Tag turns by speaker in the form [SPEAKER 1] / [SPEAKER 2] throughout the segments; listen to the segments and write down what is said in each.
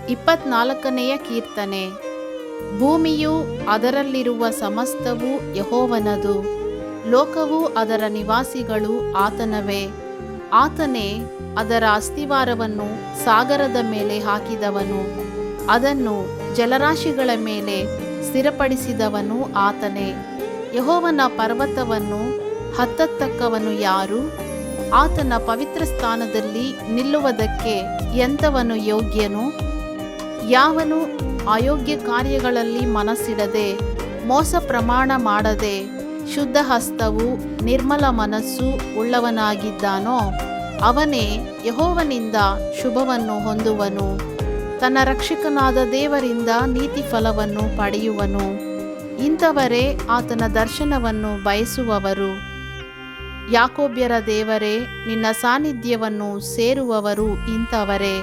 [SPEAKER 1] 24ನೆಯ ಕೀರ್ತನೆ. ಭೂಮಿಯೂ ಅದರಲ್ಲಿರುವ ಸಮಸ್ತವೂ ಯೆಹೋವನದು, ಲೋಕವೂ ಅದರ ನಿವಾಸಿಗಳು ಆತನವೇ. ಆತನೇ ಅದರ ಅಸ್ತಿವಾರವನ್ನು ಸಾಗರದ ಮೇಲೆ ಹಾಕಿದವನು, ಅದನ್ನು ಜಲರಾಶಿಗಳ ಮೇಲೆ ಸ್ಥಿರಪಡಿಸಿದವನು ಆತನೇ. ಯೆಹೋವನ ಪರ್ವತವನ್ನು ಹತ್ತತಕ್ಕವನು ಯಾರು? ಆತನ ಪವಿತ್ರ ಸ್ಥಾನದಲ್ಲಿ ನಿಲ್ಲುವುದಕ್ಕೆ ಎಂಥವನು ಯೋಗ್ಯನು? ಯಾವನು ಅಯೋಗ್ಯ ಕಾರ್ಯಗಳಲ್ಲಿ ಮನಸ್ಸಿಡದೆ, ಮೋಸ ಪ್ರಮಾಣ ಮಾಡದೆ, ಶುದ್ಧ ಹಸ್ತವೂ ನಿರ್ಮಲ ಮನಸ್ಸು ಉಳ್ಳವನಾಗಿದ್ದಾನೋ ಅವನೇ ಯೆಹೋವನಿಂದ ಶುಭವನ್ನು ಹೊಂದುವನು, ತನ್ನ ರಕ್ಷಕನಾದ ದೇವರಿಂದ ನೀತಿ ಫಲವನ್ನು ಪಡೆಯುವನು. ಇಂಥವರೇ ಆತನ ದರ್ಶನವನ್ನು ಬಯಸುವವರು. ಯಾಕೋಬ್ಯರ ದೇವರೇ, ನಿನ್ನ ಸಾನ್ನಿಧ್ಯವನ್ನು ಸೇರುವವರು ಇಂಥವರೇ.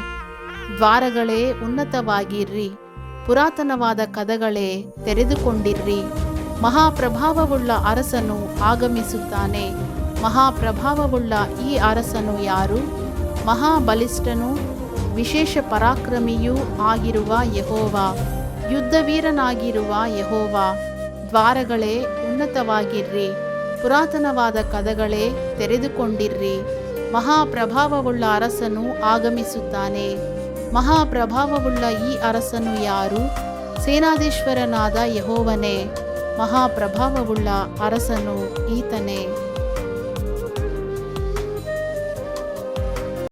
[SPEAKER 1] ದ್ವಾರಗಳೇ ಉನ್ನತವಾಗಿರ್ರಿ, ಪುರಾತನವಾದ ಕದಗಳೇ ತೆರೆದುಕೊಂಡಿರ್ರಿ. ಮಹಾಪ್ರಭಾವವುಳ್ಳ ಅರಸನು ಆಗಮಿಸುತ್ತಾನೆ. ಮಹಾಪ್ರಭಾವವುಳ್ಳ ಈ ಅರಸನು ಯಾರು? ಮಹಾಬಲಿಷ್ಠನೂ ವಿಶೇಷ ಪರಾಕ್ರಮಿಯೂ ಆಗಿರುವ ಯೆಹೋವ, ಯುದ್ಧವೀರನಾಗಿರುವ ಯೆಹೋವ. ದ್ವಾರಗಳೇ ಉನ್ನತವಾಗಿರ್ರಿ, ಪುರಾತನವಾದ ಕದಗಳೇ ತೆರೆದುಕೊಂಡಿರ್ರಿ. ಮಹಾಪ್ರಭಾವವುಳ್ಳ ಅರಸನು ಆಗಮಿಸುತ್ತಾನೆ. ಮಹಾಪ್ರಭಾವವುಳ್ಳ ಈ ಅರಸನು ಯಾರು? ಸೇನಾಧೀಶ್ವರನಾದ ಯೆಹೋವನೇ. ಮಹಾಪ್ರಭಾವವುಳ್ಳ ಅರಸನು ಈತನೇ.